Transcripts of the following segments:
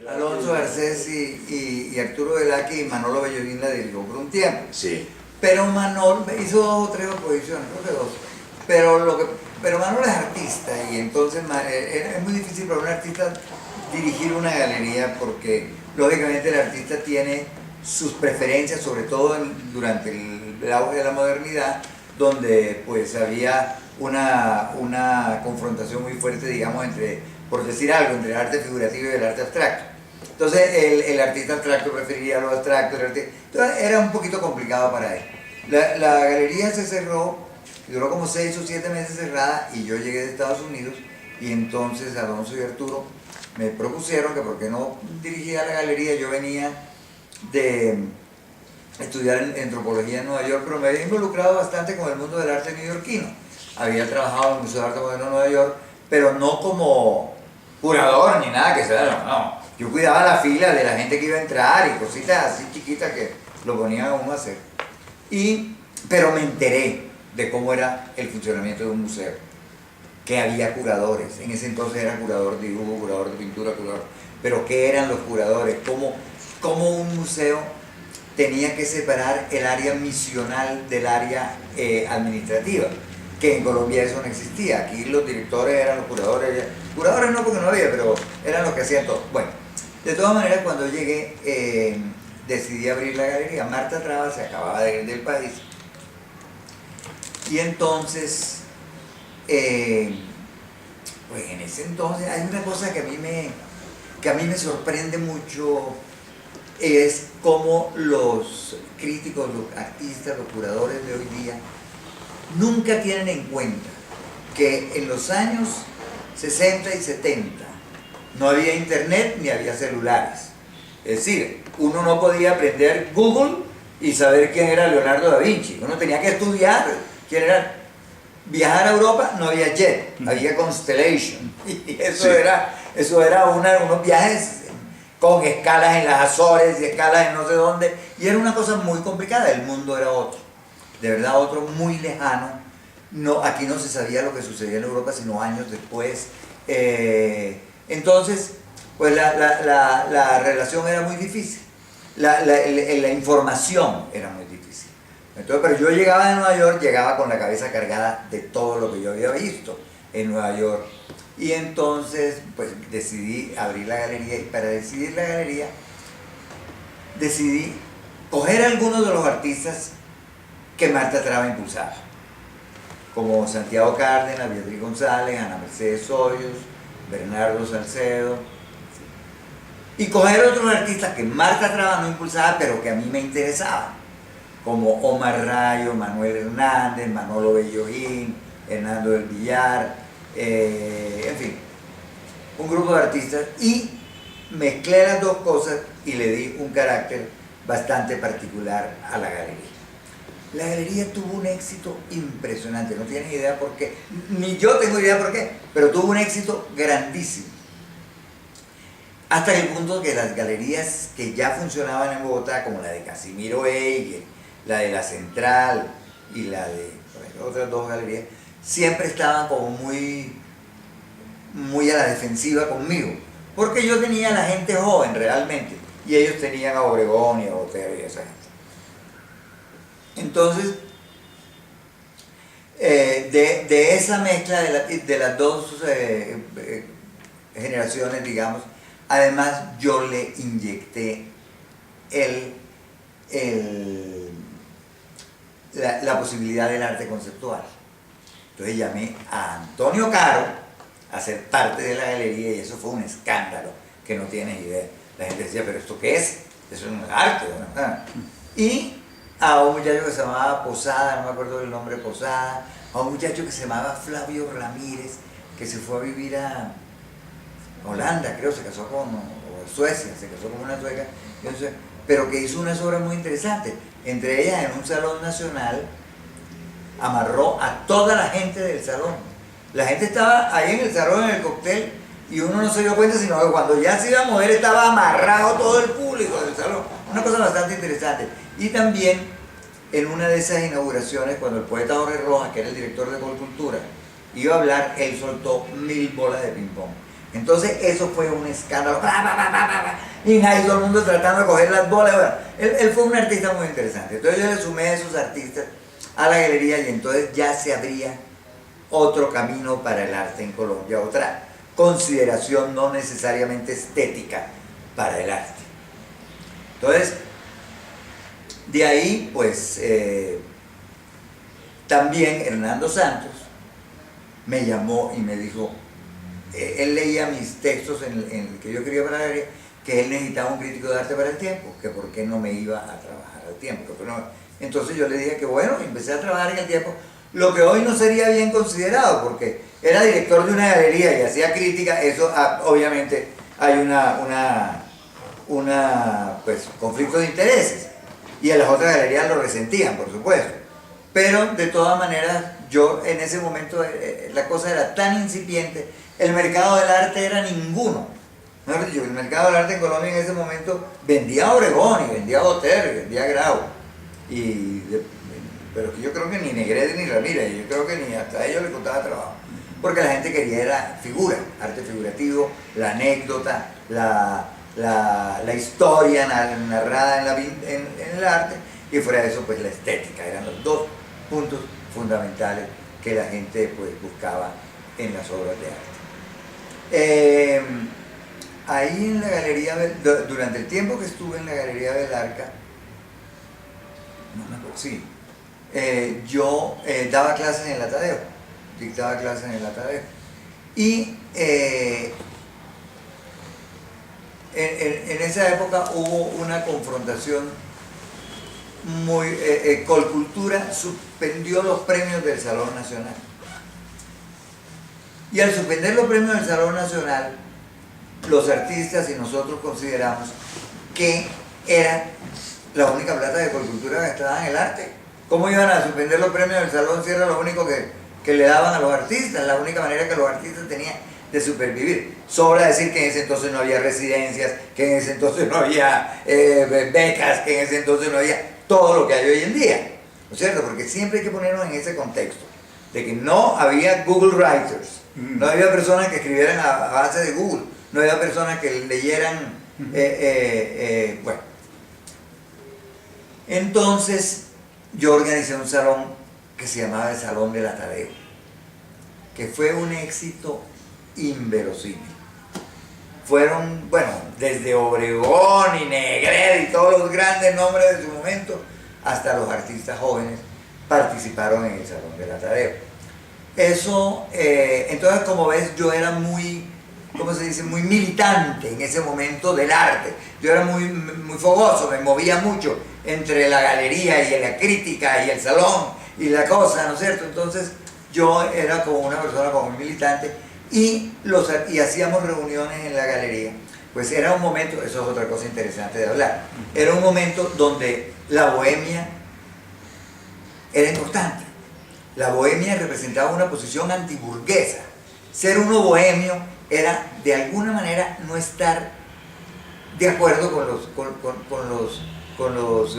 Alonso Garcés y Arturo Velázquez y Manolo Bellorín la dirigió por un tiempo. Sí. Pero Manolo hizo 2 o 3 oposiciones, creo que 2. Pero Manolo es artista y entonces es muy difícil para un artista dirigir una galería porque lógicamente el artista tiene sus preferencias, sobre todo durante el auge de la modernidad, donde pues había una confrontación muy fuerte, digamos, por decir algo, entre el arte figurativo y el arte abstracto. Entonces el artista abstracto prefería lo abstracto, entonces era un poquito complicado para él. La galería se cerró, duró como 6 o 7 meses cerrada y yo llegué de Estados Unidos y entonces Alonso y Arturo me propusieron que por qué no dirigía la galería. Yo venía de estudiar en antropología en Nueva York, pero me había involucrado bastante con el mundo del arte neoyorquino. Había trabajado en el Museo de Arte Moderno de Nueva York, pero no como curador ni nada que sea, no. Yo cuidaba la fila de la gente que iba a entrar y cositas así chiquitas que lo ponían a uno a hacer. Pero me enteré de cómo era el funcionamiento de un museo, que había curadores. En ese entonces era curador de dibujo, curador de pintura, curador. Pero ¿qué eran los curadores? ¿Cómo un museo tenía que separar el área misional del área administrativa? Que en Colombia eso no existía. Aquí los directores eran los curadores. Curadores no, porque no había, pero eran los que hacían todo. Bueno, de todas maneras, cuando llegué, decidí abrir la galería. Marta Traba se acababa de ir del país. Y entonces, pues en ese entonces, hay una cosa que a mí me sorprende mucho, es cómo los críticos, los artistas, los curadores de hoy día, nunca tienen en cuenta que en los años 60 y 70 no había internet ni había celulares. Es decir, uno no podía aprender Google y saber quién era Leonardo da Vinci. Uno tenía que estudiar quién era. Viajar a Europa no había jet, había Constellation. Y eso era unos viajes con escalas en las Azores y escalas en no sé dónde. Y era una cosa muy complicada, el mundo era otro. De verdad, otro muy lejano. No, aquí no se sabía lo que sucedía en Europa sino años después. Entonces, pues la relación era muy difícil. La información era muy difícil. Entonces, pero yo llegaba de Nueva York, llegaba con la cabeza cargada de todo lo que yo había visto en Nueva York. Y entonces, pues decidí abrir la galería. Y para decidir la galería, decidí coger algunos de los artistas que Marta Traba impulsaba, como Santiago Cárdenas, Beatriz González, Ana Mercedes Hoyos, Bernardo Salcedo, y coger otros artistas que Marta Traba no impulsaba, pero que a mí me interesaban, como Omar Rayo, Manuel Hernández, Manolo Bellorín, Hernando del Villar, en fin, un grupo de artistas, y mezclé las dos cosas y le di un carácter bastante particular a la galería. La galería tuvo un éxito impresionante, no tienes idea por qué, ni yo tengo idea por qué, pero tuvo un éxito grandísimo. Hasta el punto que las galerías que ya funcionaban en Bogotá, como la de Casimiro Eiger, la de La Central y la de otras 2 galerías, siempre estaban como muy a la defensiva conmigo, porque yo tenía a la gente joven realmente, y ellos tenían a Obregón y a Botero y a esa gente. Entonces, de esa mezcla de las 2 generaciones, digamos, además yo le inyecté la posibilidad del arte conceptual. Entonces llamé a Antonio Caro a ser parte de la galería y eso fue un escándalo que no tienes idea. La gente decía, ¿pero esto qué es? Eso no es arte, ¿verdad? Y a un muchacho que se llamaba Posada, no me acuerdo del nombre, Posada, a un muchacho que se llamaba Flavio Ramírez, que se fue a vivir a Holanda, creo, se casó o Suecia, se casó con una sueca, entonces, pero que hizo unas obras muy interesantes. Entre ellas, en un salón nacional, amarró a toda la gente del salón. La gente estaba ahí en el salón, en el cóctel, y uno no se dio cuenta, sino que cuando ya se iba a mover, estaba amarrado todo el público del salón. Una cosa bastante interesante. Y también, en una de esas inauguraciones, cuando el poeta Jorge Rojas, que era el director de Colcultura, iba a hablar, él soltó 1000 bolas de ping-pong. Entonces eso fue un escándalo. Y ahí todo el mundo tratando de coger las bolas. Bueno, él fue un artista muy interesante. Entonces yo le sumé a esos artistas a la galería y entonces ya se abría otro camino para el arte en Colombia, otra consideración no necesariamente estética para el arte. Entonces, de ahí, pues, también Hernando Santos me llamó y me dijo, él leía mis textos en que yo escribía para la galería, que él necesitaba un crítico de arte para el tiempo, que por qué no me iba a trabajar al tiempo. Entonces yo le dije que bueno, empecé a trabajar en el tiempo, lo que hoy no sería bien considerado, porque era director de una galería y hacía crítica, eso obviamente hay pues, conflicto de intereses, y en las otras galerías lo resentían, por supuesto. Pero de todas maneras, yo en ese momento la cosa era tan incipiente, el mercado del arte era ninguno. Mejor dicho, el mercado del arte en Colombia en ese momento vendía a Obregón, y vendía a Botero, y vendía a Grau. Pero que yo creo que ni Negrete ni Ramírez, yo creo que ni hasta a ellos les costaba trabajo. Porque la gente quería era figura, arte figurativo, la anécdota, la historia narrada en el arte, y fuera de eso pues la estética, eran los dos puntos fundamentales que la gente pues buscaba en las obras de arte. Ahí en la Galería, durante el tiempo que estuve en la Galería Belarca, no me acuerdo, sí, yo daba clases en el Atadeo, dictaba clases en el Atadeo, y en esa época hubo una confrontación muy... Colcultura suspendió los premios del Salón Nacional. Y al suspender los premios del Salón Nacional, los artistas y nosotros consideramos que era la única plata de Colcultura gastada en el arte. ¿Cómo iban a suspender los premios del Salón si era lo único que le daban a los artistas? La única manera que los artistas tenían de supervivir. Sobra decir que en ese entonces no había residencias, que en ese entonces no había becas, que en ese entonces no había todo lo que hay hoy en día, ¿no es cierto? Porque siempre hay que ponernos en ese contexto, de que no había Google Writers, no había personas que escribieran a base de Google, no había personas que leyeran, bueno. Entonces, yo organicé un salón que se llamaba el Salón del Atadeo, que fue un éxito inverosímil. Fueron, bueno, desde Obregón y Negrete y todos los grandes nombres de su momento, hasta los artistas jóvenes participaron en el Salón del Atadeo. Eso, entonces como ves, yo era muy, ¿cómo se dice?, muy militante en ese momento del arte. Yo era muy fogoso, me movía mucho entre la galería y la crítica y el salón y la cosa, ¿no es cierto? Entonces yo era como una persona como muy militante y hacíamos reuniones en la galería. Pues era un momento, eso es otra cosa interesante de hablar, era un momento donde la bohemia era importante. La bohemia representaba una posición antiburguesa. Ser uno bohemio era de alguna manera no estar de acuerdo con los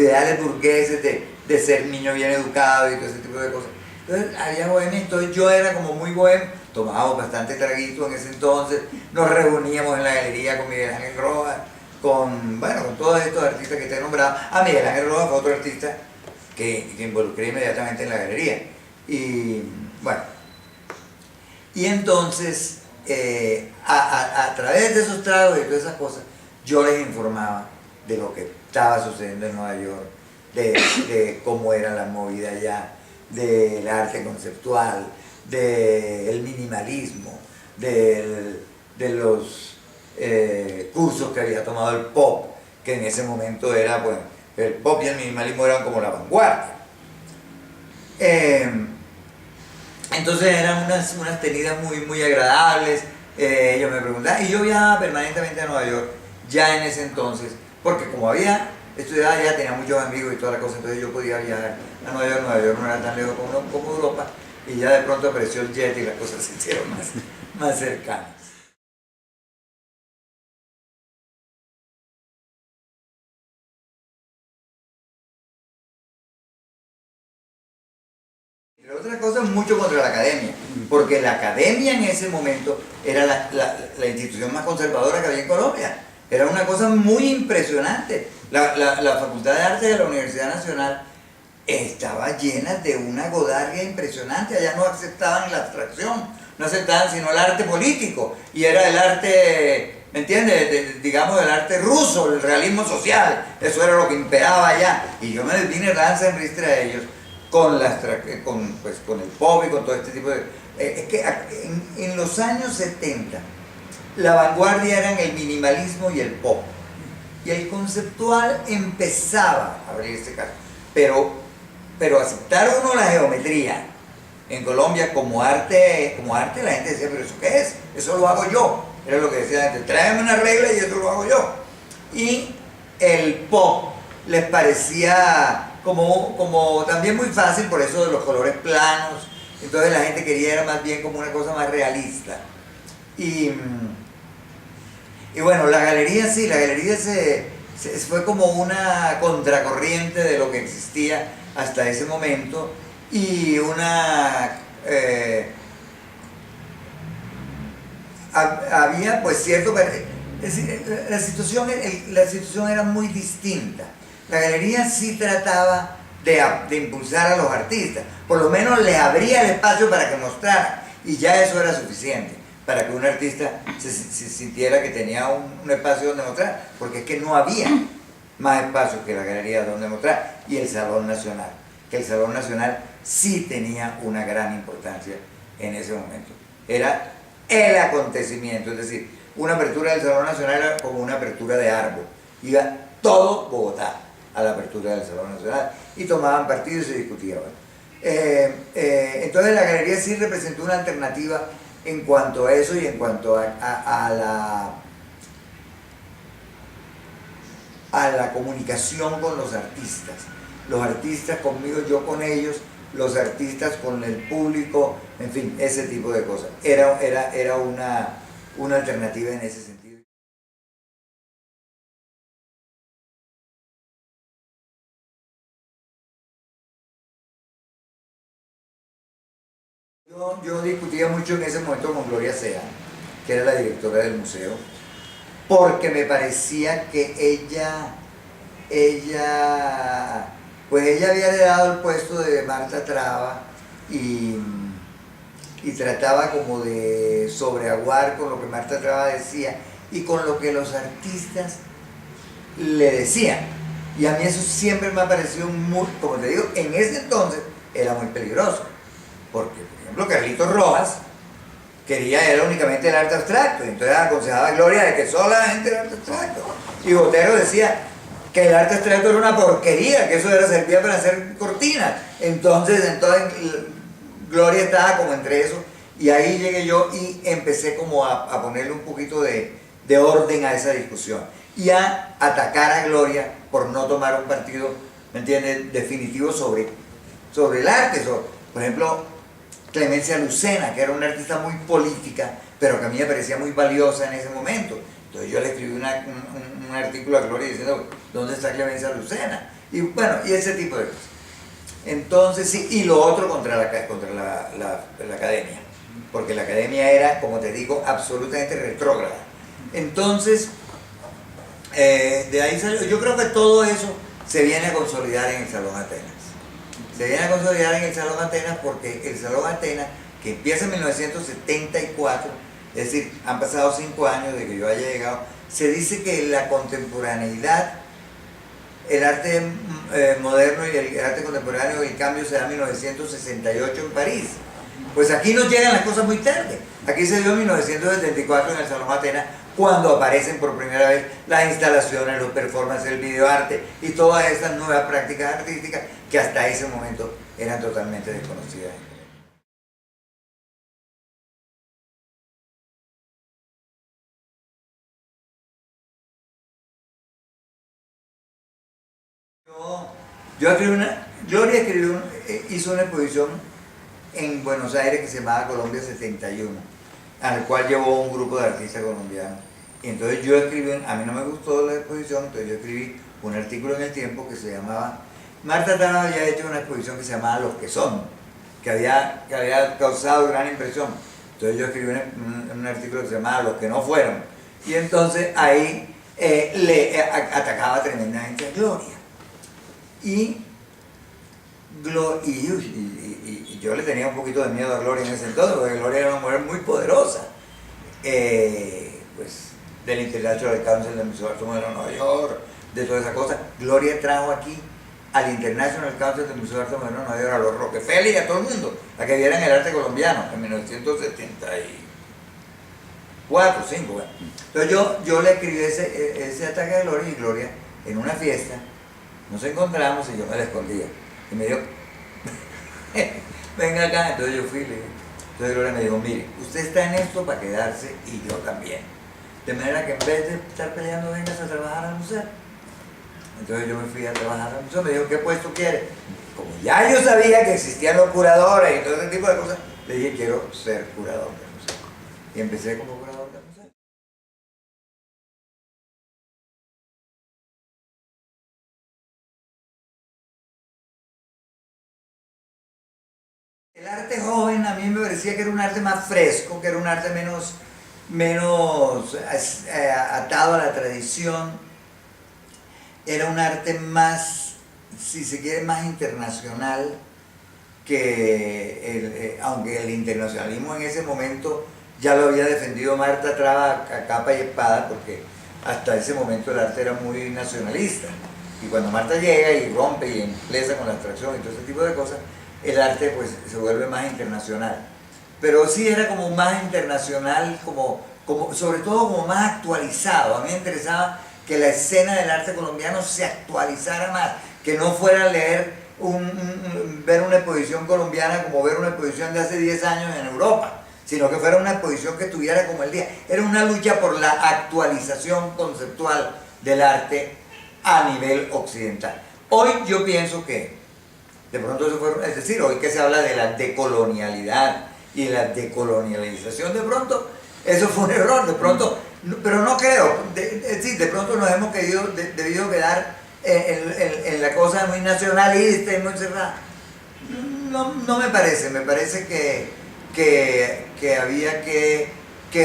ideales burgueses de ser niño bien educado y todo ese tipo de cosas. Entonces había bohemia, entonces yo era como muy bohemio, tomábamos bastante traguito en ese entonces, nos reuníamos en la galería con Miguel Ángel Rojas, con todos estos artistas que te he nombrado. Miguel Ángel Rojas fue otro artista que involucré inmediatamente en la galería. Y bueno, y entonces a través de esos tragos y todas esas cosas, yo les informaba de lo que estaba sucediendo en Nueva York, de cómo era la movida allá, del arte conceptual, del minimalismo, de los cursos que había tomado el pop, que en ese momento era, bueno, el pop y el minimalismo eran como la vanguardia. Entonces eran unas tenidas muy agradables. Ellos me preguntaban, y yo viajaba permanentemente a Nueva York, ya en ese entonces, porque como había estudiado ya, tenía muchos amigos y toda la cosa, entonces yo podía viajar a Nueva York. Nueva York no era tan lejos como Europa, y ya de pronto apareció el jet y las cosas se hicieron más cercanas. Pero otra cosa, mucho contra la academia. porque la academia en ese momento era la institución más conservadora que había en Colombia. Era una cosa muy impresionante. La Facultad de Artes de la Universidad Nacional estaba llena de una godarga impresionante. Allá no aceptaban la abstracción, no aceptaban sino el arte político, y era el arte, ¿me entiendes? Digamos el arte ruso, el realismo social. Eso era lo que imperaba allá. Y yo me vine danza en ristre a ellos con el pop y con todo este tipo de... es que en los años 70 la vanguardia eran el minimalismo y el pop, y el conceptual empezaba a abrirse caso, pero aceptar uno la geometría en Colombia como arte, la gente decía, pero ¿eso qué es? Eso lo hago yo. Era lo que decía la gente, tráeme una regla y eso lo hago yo. Y el pop les parecía como también muy fácil, por eso de los colores planos. Entonces la gente quería era más bien como una cosa más realista. Y bueno, la galería sí, la galería fue como una contracorriente de lo que existía hasta ese momento, y había pues cierto, es decir, la situación era muy distinta. La galería sí trataba de impulsar a los artistas, por lo menos le abría el espacio para que mostraran, y ya eso era suficiente para que un artista se sintiera que tenía un espacio donde mostrar, porque es que no había más espacio que la galería donde mostrar, y el Salón Nacional, que el Salón Nacional sí tenía una gran importancia en ese momento. Era el acontecimiento, es decir, una apertura del Salón Nacional era como una apertura de árbol. Iba todo Bogotá a la apertura del Salón Nacional y tomaban partido y se discutían. Entonces la galería sí representó una alternativa en cuanto a eso y en cuanto a la comunicación con los artistas conmigo, yo con ellos, los artistas con el público, en fin, ese tipo de cosas. Era una alternativa en ese sentido. Yo discutía mucho en ese momento con Gloria Sea, que era la directora del museo, porque me parecía que ella había heredado el puesto de Marta Traba y trataba como de sobreaguar con lo que Marta Traba decía y con lo que los artistas le decían. Y a mí eso siempre me ha parecido muy, como te digo, en ese entonces era muy peligroso, porque por ejemplo Carlitos Rojas era únicamente el arte abstracto, y entonces aconsejaba a Gloria de que solamente el arte abstracto, y Botero decía que el arte abstracto era una porquería, que eso servía para hacer cortinas. Entonces Gloria estaba como entre eso, y ahí llegué yo y empecé como a ponerle un poquito de orden a esa discusión y a atacar a Gloria por no tomar un partido, ¿me entiendes?, definitivo sobre el arte. Por ejemplo, Clemencia Lucena, que era una artista muy política, pero que a mí me parecía muy valiosa en ese momento. Entonces yo le escribí un artículo a Gloria diciendo, ¿dónde está Clemencia Lucena? Y bueno, y ese tipo de cosas. Entonces sí, y lo otro contra la academia, porque la academia era, como te digo, absolutamente retrógrada. Entonces, de ahí salió, yo creo que todo eso se viene a consolidar en el Salón Atenas. Se viene a consolidar en el Salón Atenas porque el Salón Atenas, que empieza en 1974, es decir, han pasado 5 años de que yo haya llegado, se dice que la contemporaneidad, el arte moderno y el arte contemporáneo, el cambio se da en 1968 en París. Pues aquí nos llegan las cosas muy tarde. Aquí se dio en 1974 en el Salón Atenas, cuando aparecen por primera vez las instalaciones, los performances, el videoarte y todas estas nuevas prácticas artísticas que hasta ese momento eran totalmente desconocidas. Gloria hizo una exposición en Buenos Aires que se llamaba Colombia 71, al cual llevó un grupo de artistas colombianos. Y entonces yo escribí, a mí no me gustó la exposición, entonces yo escribí un artículo en El Tiempo que se llamaba, Marta Traba había hecho una exposición que se llamaba Los que son, que había causado gran impresión. Entonces yo escribí un artículo que se llamaba Los que no fueron. Y entonces ahí atacaba tremendamente a Gloria. Y yo le tenía un poquito de miedo a Gloria en ese entonces, porque Gloria era una mujer muy poderosa. Pues del International Council del Museo de Arte Moderno de Nueva York, de todas esas cosas. Gloria trajo aquí al International Council del Museo de Arte Moderno de Nueva York, a los Rockefeller y a todo el mundo, a que vieran el arte colombiano en 1974, 5. Bueno. Entonces yo le escribí ese ataque de Gloria, y Gloria en una fiesta nos encontramos y yo me la escondía. Y me dijo, venga acá. Entonces yo fui y le dije, entonces Gloria me dijo, mire, usted está en esto para quedarse y yo también. De manera que en vez de estar peleando, vengas a trabajar al museo. Entonces yo me fui a trabajar al museo, me dijo, ¿qué puesto quiere? Como ya yo sabía que existían los curadores y todo ese tipo de cosas, le dije, quiero ser curador del museo. Y empecé como curador del museo. El arte joven a mí me parecía que era un arte más fresco, que era un arte menos atado a la tradición. Era un arte más, si se quiere, más internacional, que aunque el internacionalismo en ese momento ya lo había defendido Marta Traba a capa y espada, porque hasta ese momento el arte era muy nacionalista. Y cuando Marta llega y rompe y empieza con la abstracción y todo ese tipo de cosas, el arte pues se vuelve más internacional. Pero sí era como más internacional, sobre todo como más actualizado. A mí me interesaba que la escena del arte colombiano se actualizara más, que no fuera leer ver una exposición colombiana como ver una exposición de hace 10 años en Europa, sino que fuera una exposición que estuviera como el día. Era una lucha por la actualización conceptual del arte a nivel occidental. Hoy yo pienso que de pronto eso fue, es decir, hoy que se habla de la decolonialidad y la decolonialización, de pronto eso fue un error, de pronto, pero no creo, de pronto nos hemos debido quedar en la cosa muy nacionalista y muy cerrada. No me parece que había que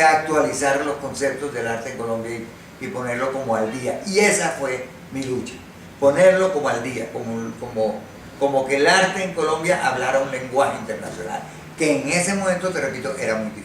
actualizar los conceptos del arte en Colombia y ponerlo como al día. Y esa fue mi lucha, ponerlo como al día, como que el arte en Colombia hablara un lenguaje internacional, que en ese momento, te repito, era muy difícil.